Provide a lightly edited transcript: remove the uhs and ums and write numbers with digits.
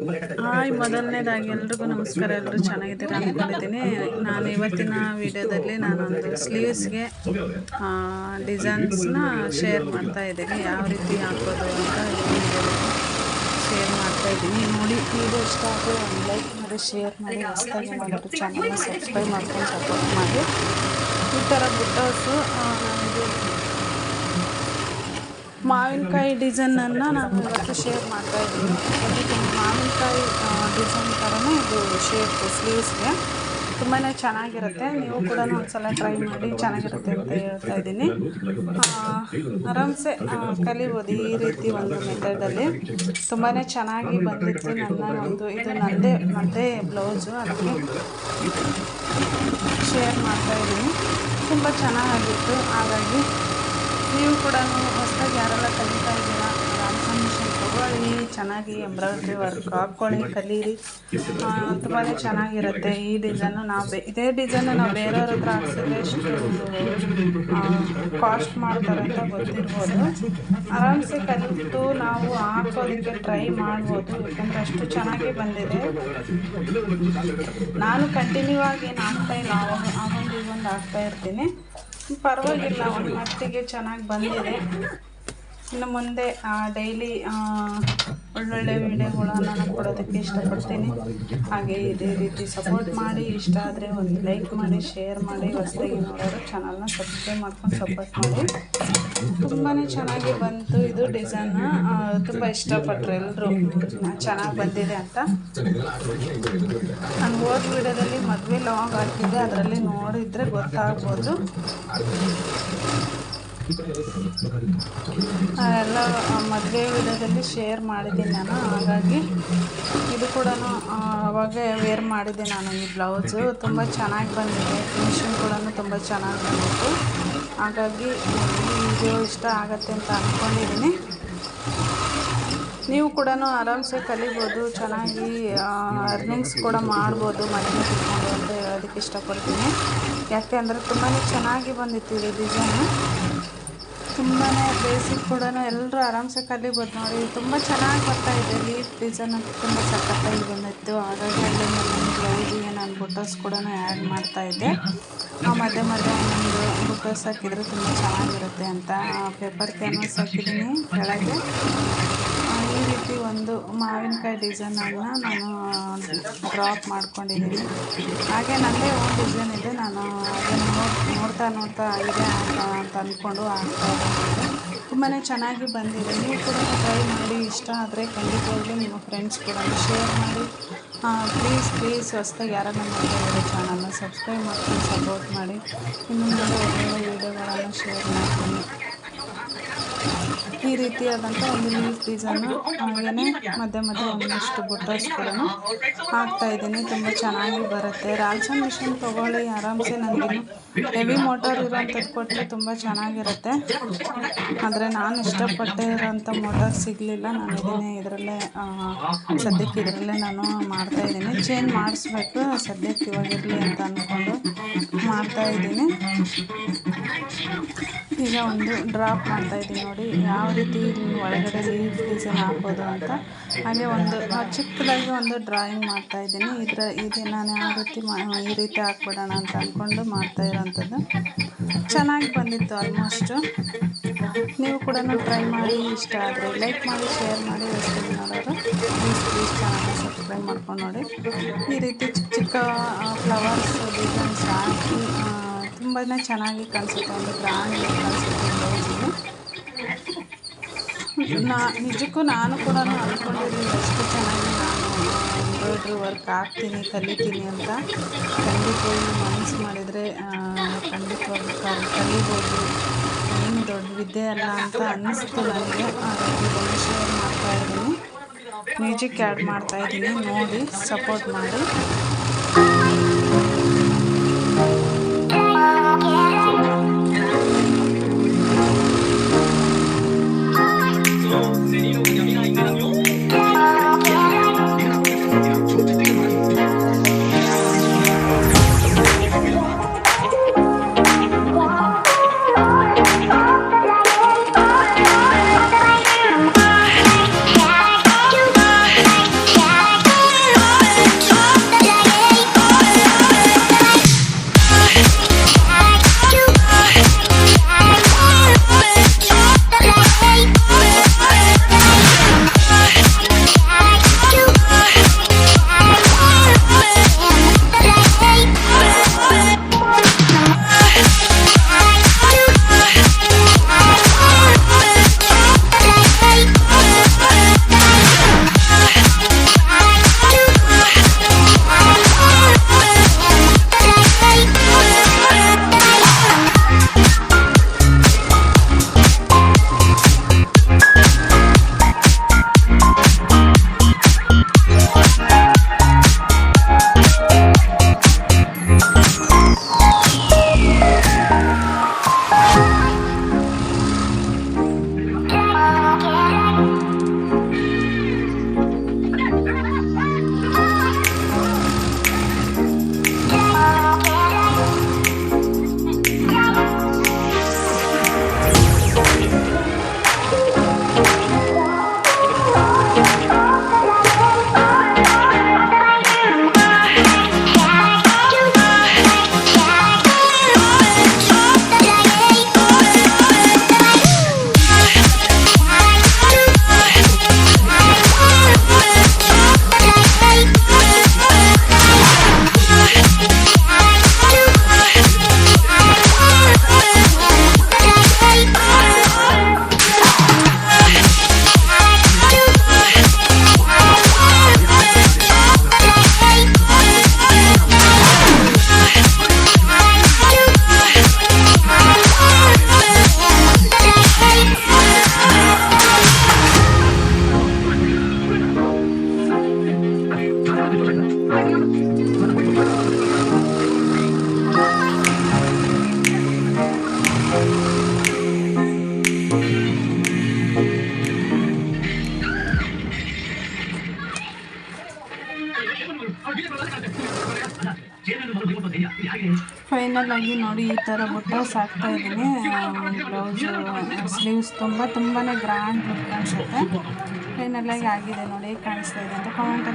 Hi, ಮೊದಲನೇದಾಗಿ ಎಲ್ರಿಗೂ ನಮಸ್ಕಾರ. ಎಲ್ಲರೂ ಚೆನ್ನಾಗಿದ್ದೀರಾ ಅಂದ್ಕೊಂಡಿದ್ದೀನಿ. ನಾನು ಇವತ್ತಿನ ವಿಡಿಯೋದಲ್ಲಿ ನಾನೊಂದು ಸ್ಲೀವ್ಸ್ಗೆ ಡಿಸೈನ್ಸ್ನ ಶೇರ್ ಮಾಡ್ತಾ ಇದ್ದೀನಿ. ಯಾವ ರೀತಿ ಹಾಕೋದು ಅಂತ ಈ ವಿಡಿಯೋದಲ್ಲಿ ಶೇರ್ ಮಾಡ್ತಾ ಇದ್ದೀನಿ. ನೋಡಿ, ವಿಡಿಯೋ ಇಷ್ಟ ಆದರೆ ಒಂದು ಲೈಕ್ ಮಾಡಿ, ಶೇರ್ ಮಾಡಿ, ಹೊಸದಾಗಿ ಮಾಡೋದು ಚಾನಲ್ನ ಸಬ್ಸ್ಕ್ರೈಬ್ ಮಾಡ್ಕೊಂಡು ಸಪೋರ್ಟ್ ಮಾಡಿ. ಈ ಥರ ಬುಟ್ಟೌಸು ನಾನಿದು ಮಾವಿನಕಾಯಿ ಡಿಸೈನನ್ನು ನಾನು ಇವತ್ತು ಶೇರ್ ಮಾಡ್ತಾ ಇದ್ದೀನಿ. ಇದು ಮಾವಿನಕಾಯಿ ಡಿಸೈನ್ ಥರನೇ ಇದು ಶೇಪ್ ಸ್ಲೀವ್ಸ್ಗೆ ತುಂಬಾ ಚೆನ್ನಾಗಿರುತ್ತೆ. ನೀವು ಕೂಡ ಒಂದ್ಸಲ ಟ್ರೈ ಮಾಡಿ, ಚೆನ್ನಾಗಿರುತ್ತೆ ಅಂತ ಹೇಳ್ತಾ ಇದ್ದೀನಿ. ಆರಾಮ್ಸೆ ಕಲಿಬೋದು ಈ ರೀತಿ ಒಂದು ಮೆಥಡಲ್ಲಿ. ತುಂಬಾ ಚೆನ್ನಾಗಿ ಬಂದಿತ್ತು. ಇದು ನನ್ನದೇ ಬ್ಲೌಸು, ಅದಕ್ಕೆ ಶೇರ್ ಮಾಡ್ತಾ ಇದ್ದೀನಿ. ತುಂಬ ಚೆನ್ನಾಗಿತ್ತು. ಹಾಗಾಗಿ ನೀವು ಕೂಡ ಹೊಸದಾಗಿ ಯಾರೆಲ್ಲ ಕಲಿತಾ ಇದ್ದೀರಾ, ರಾಮ್ಸನ್ ಮಿಷನ್ ತಗೊಳ್ಳಿ, ಚೆನ್ನಾಗಿ ಎಂಬ್ರಾಯ್ಡ್ರಿ ವರ್ಕ್ ಹಾಕ್ಕೊಳ್ಳಿ, ಕಲೀರಿ. ತುಂಬಾ ಚೆನ್ನಾಗಿರುತ್ತೆ ಈ ಡಿಸೈನು. ಇದೇ ಡಿಸೈನು ನಾವು ಬೇರೆಯವ್ರ ಹತ್ರ ಹಾಕ್ಸಿದ್ರೆ ಎಷ್ಟು ಕಾಸ್ಟ್ ಮಾಡ್ತಾರೆ ಅಂತ ಗೊತ್ತಿರ್ಬೋದು. ಆರಾಮ್ಸೆ ಕಲಿತು ನಾವು ಹಾಕೋದಕ್ಕೆ ಟ್ರೈ ಮಾಡ್ಬೋದು, ಯಾಕಂದರೆ ಅಷ್ಟು ಚೆನ್ನಾಗಿ ಬಂದಿದೆ. ನಾನು ಕಂಟಿನ್ಯೂ ಆಗಿ ಏನು ಹಾಕ್ತಾಯಿಲ್ಲ, ಆಗೊಂದು ಇವೊಂದು ಹಾಕ್ತಾಯಿರ್ತೀನಿ. ಪರವಾಗಿಲ್ಲ, ಒಂದು ಮಟ್ಟಿಗೆ ಚೆನ್ನಾಗಿ ಬಂದಿದೆ. ಇನ್ನು ಮುಂದೆ ಡೈಲಿ ಒಳ್ಳೊಳ್ಳೆ ವಿಡಿಯೋಗಳನ್ನು ನಾನು ಕೊಡೋದಕ್ಕೆ ಇಷ್ಟಪಡ್ತೀನಿ. ಹಾಗೆ ಇದೇ ರೀತಿ ಸಪೋರ್ಟ್ ಮಾಡಿ. ಇಷ್ಟ ಆದರೆ ಒಂದು ಲೈಕ್ ಮಾಡಿ, ಶೇರ್ ಮಾಡಿ. ಹೊಸದಾಗಿ ನೋಡೋರು ಚಾನಲ್ನ ಸಬ್ಸ್ಕ್ರೈಬ್ ಮಾಡ್ಕೊಂಡು ಸಪೋರ್ಟ್ ಮಾಡಿ. ತುಂಬಾ ಚೆನ್ನಾಗಿ ಬಂತು ಇದು ಡಿಸೈನ್. ತುಂಬ ಇಷ್ಟಪಟ್ಟರು ಎಲ್ಲರೂ, ಚೆನ್ನಾಗಿ ಬಂದಿದೆ ಅಂತ. ನಾನು ಹೋದ ವಿಡಿಯೋದಲ್ಲಿ ಮದುವೆ ಲಾಗ್ ಹಾಕಿದ್ದೆ, ಅದರಲ್ಲಿ ನೋಡಿದರೆ ಗೊತ್ತಾಗ್ಬೋದು. ಎಲ್ಲ ಮದುವೆ ವಿಡಿಯೋದಲ್ಲಿ ಶೇರ್ ಮಾಡಿದ್ದೀನಿ ನಾನು. ಹಾಗಾಗಿ ಇದು ಕೂಡ ಅವಾಗ ವೇರ್ ಮಾಡಿದ್ದೆ ನಾನು. ಈ ಬ್ಲೌಸು ತುಂಬ ಚೆನ್ನಾಗಿ ಬಂದಿದೆ, ಫಿನಿಶಿಂಗ್ ಕೂಡ ತುಂಬ ಚೆನ್ನಾಗಿ ಬಂದಿತ್ತು. ಹಾಗಾಗಿ ಈ ವಿಡಿಯೋ ಇಷ್ಟ ಆಗುತ್ತೆ ಅಂತ ಅಂದ್ಕೊಂಡಿದ್ದೀನಿ. ನೀವು ಕೂಡ ಆರಾಮ್ಸೆ ಕಲಿಬೋದು, ಚೆನ್ನಾಗಿ ಅರ್ನಿಂಗ್ಸ್ ಕೂಡ ಮಾಡ್ಬೋದು ಮನೆಗೆ ಕೂತ್ಕೊಂಡು ಅಂತ ಹೇಳೋದಕ್ಕೆ ಇಷ್ಟಪಡ್ತೀನಿ. ಯಾಕೆ ಅಂದರೆ ತುಂಬಾ ಚೆನ್ನಾಗಿ ಬಂದಿತ್ತು ಈ ಡಿಸೈನು. ತುಂಬಾ ಬೇಸಿಕ್ ಕೂಡ ಎಲ್ಲರೂ ಆರಾಮ್ಸೆ ಕಲಿಬೋದು. ನೋಡಿ, ತುಂಬ ಚೆನ್ನಾಗಿ ಬರ್ತಾಯಿದೆ. ಲೀಫ್ ಡಿಸೈನ್ ಅಂತ ತುಂಬ ಸಖತ್ತಾಗಿ ಬಂದಿತ್ತು. ಹಾಗಾಗಿ ಅಲ್ಲಿ ನನ್ನ ಬ್ಲೌಸಿಗೆ ನಾನು ಬುಟ್ಟಸ್ ಕೂಡ ಆ್ಯಡ್ ಮಾಡ್ತಾಯಿದ್ದೆ. ಮಧ್ಯೆ ಒಂದೊಂದು ಬುಟ್ಟಸ್ ಹಾಕಿದರೆ ತುಂಬ ಚೆನ್ನಾಗಿರುತ್ತೆ ಅಂತ ಪೇಪರ್ ಕ್ಯಾನ್ವಾಸ್ ಹಾಕಿದ್ದೀನಿ ಕೆಳಗೆ. ಈ ರೀತಿ ಒಂದು ಮಾವಿನಕಾಯಿ ಡಿಸೈನನ್ನು ನಾನು ಡ್ರಾಪ್ ಮಾಡ್ಕೊಂಡಿದ್ದೀನಿ. ಹಾಗೆ ನನ್ನದೇ ಒಂದು ಡಿಸೈನ್ ಇದೆ. ನಾನು ಅದನ್ನು ನೋಡ್ತಾ ಇದೆ ಅಂತ ಅಂದ್ಕೊಂಡು ಆಗ್ತಾ ಇದ್ದೀನಿ. ತುಂಬಾ ಚೆನ್ನಾಗಿ ಬಂದಿದೆ. ನೀವು ಕೂಡ ಟ್ರೈ ಮಾಡಿ. ಇಷ್ಟ ಆದರೆ ಖಂಡಿತವಾಗ್ಲೂ ನಿಮ್ಮ ಫ್ರೆಂಡ್ಸ್ ಕೂಡ ಶೇರ್ ಮಾಡಿ. ಪ್ಲೀಸ್ ಹೊಸದಾಗಿ ಯಾರನ್ನ ನೋಡ್ತಾ ಇದ್ದಾರೆ ಚಾನಲ್ನ ಸಬ್ಸ್ಕ್ರೈಬ್ ಮಾಡ್ಕೊಂಡು ಸಪೋರ್ಟ್ ಮಾಡಿ. ಇನ್ನು ಮುಂದೆ ಒಳ್ಳೊಳ್ಳೆ ವೀಡಿಯೋಗಳನ್ನು ಶೇರ್ ಮಾಡ್ತೀನಿ. ಈ ರೀತಿಯಾದಂಥ ಒಂದು ಲೀಫ್ ಡಿಸೈನು, ಹಾಗೆಯೇ ಮಧ್ಯೆ ಒಂದಷ್ಟು ಬುಟ್ಟಸ್ ಕೂಡ ಹಾಕ್ತಾಯಿದ್ದೀನಿ. ತುಂಬ ಚೆನ್ನಾಗಿ ಬರುತ್ತೆ. ರಾಮ್ಸನ್ ಮಿಷನ್ ತೊಗೊಳ್ಳಿ, ಆರಾಮ್ಸೆ. ನನಗಿನ್ನು ಹೆವಿ ಮೋಟರ್ ಇರೋಂಥದ್ದು ಕೊಟ್ಟರೆ ತುಂಬ ಚೆನ್ನಾಗಿರುತ್ತೆ. ಆದರೆ ನಾನು ಇಷ್ಟಪಟ್ಟಿರೋಂಥ ಮೋಟರ್ ಸಿಗಲಿಲ್ಲ. ನಾನು ಇದರಲ್ಲೇ ಸದ್ಯಕ್ಕೆ ಇದರಲ್ಲೇ ನಾನು ಮಾಡ್ತಾಯಿದ್ದೀನಿ. ಚೇಂಜ್ ಮಾಡಿಸ್ಬೇಕು, ಸದ್ಯಕ್ಕೆ ಇವಾಗಿರಲಿ ಅಂತ ಅಂದ್ಕೊಂಡು ಮಾಡ್ತಾಯಿದ್ದೀನಿ. ಈಗ ಒಂದು ಡ್ರಾಪ್ ಮಾಡ್ತಾಯಿದ್ದೀನಿ. ನೋಡಿ ಯಾವ ರೀತಿ ಒಳಗಡೆ ಲೀಫ್ ಡಿಸೈನ್ ಹಾಕೋದು ಅಂತ. ಹಾಗೆ ಒಂದು ಚಿಕ್ಕದಾಗಿ ಒಂದು ಡ್ರಾಯಿಂಗ್ ಮಾಡ್ತಾಯಿದ್ದೀನಿ. ಇದು ನಾನು ಈ ರೀತಿ ಹಾಕ್ಬಿಡೋಣ ಅಂತ ಅಂದ್ಕೊಂಡು ಮಾಡ್ತಾ ಇರೋಂಥದ್ದು. ಚೆನ್ನಾಗಿ ಬಂದಿತ್ತು ಆಲ್ಮೋಸ್ಟು. ನೀವು ಕೂಡ ಟ್ರೈ ಮಾಡಿ. ಇಷ್ಟ ಆದರೆ ಲೈಕ್ ಮಾಡಿ, ಶೇರ್ ಮಾಡಿ. ಹೊಸದಾಗಿ ನೋಡೋರು ಪ್ಲೀಸ್ ಚಾನಲ್ನ ಸಬ್ಸ್ಕ್ರೈಬ್ ಮಾಡ್ಕೊಂಡು ನೋಡಿ. ಈ ರೀತಿ ಚಿಕ್ಕ ಫ್ಲವರ್ಸ್ ಡಿಸೈನ್ಸ್ ಹಾಕಿ ತುಂಬಾ ಚೆನ್ನಾಗಿ ಕಾಣಿಸುತ್ತೆ. ಒಂದು ಗ್ರ್ಯಾಂಡ್ ಕಾಣಿಸುತ್ತೆ ಬ್ಲೌಸಿಗೆ. ನಿಜಕ್ಕೂ ನಾನು ಕೂಡ ಅಂದ್ಕೊಂಡಿದ್ದೀನಿ ಎಷ್ಟು ಚೆನ್ನಾಗಿ ನಾನು ಎಂಬ್ರಾಯ್ಡ್ರಿ ವರ್ಕ್ ಹಾಕ್ತೀನಿ, ಕಲಿತೀನಿ ಅಂತ. ಖಂಡಿತವಾಗಿ ಮನಸ್ಸು ಮಾಡಿದರೆ ಖಂಡಿತವಾಗಿ ಕಲಿಬೋದು. ಏನು ದೊಡ್ಡ ವಿದ್ಯೆ ಅಲ್ಲ ಅಂತ ಅನ್ನಿಸ್ತು ನನಗೆ. ಹಾಗಾಗಿ ಇದನ್ನು ಶೇರ್ ಮಾಡ್ತಾಯಿದ್ದೀನಿ. ಮ್ಯೂಸಿಕ್ ಆ್ಯಡ್ ಮಾಡ್ತಾಯಿದ್ದೀನಿ, ನೋಡಿ ಸಪೋರ್ಟ್ ಮಾಡಿ. ಫೈನಲ್ ಆಗಿ ನೋಡಿ ಈ ಥರ ಬುಟ್ಟಾಸ್ ಹಾಕ್ತಾ ಇದ್ದೀನಿ. ಬ್ಲೌಸು ಸ್ಲೀವ್ಸ್ ತುಂಬಾ ಗ್ರ್ಯಾಂಡ್ ಲುಕ್ ಕಾಣಿಸುತ್ತೆ. ಫೈನಲ್ ಆಗಿ ಆಗಿದೆ ನೋಡಿ, ಹೇಗೆ ಕಾಣಿಸ್ತಾ ಇದೆ ಅಂತ ಕಾಮೆಂಟಲ್ಲಿ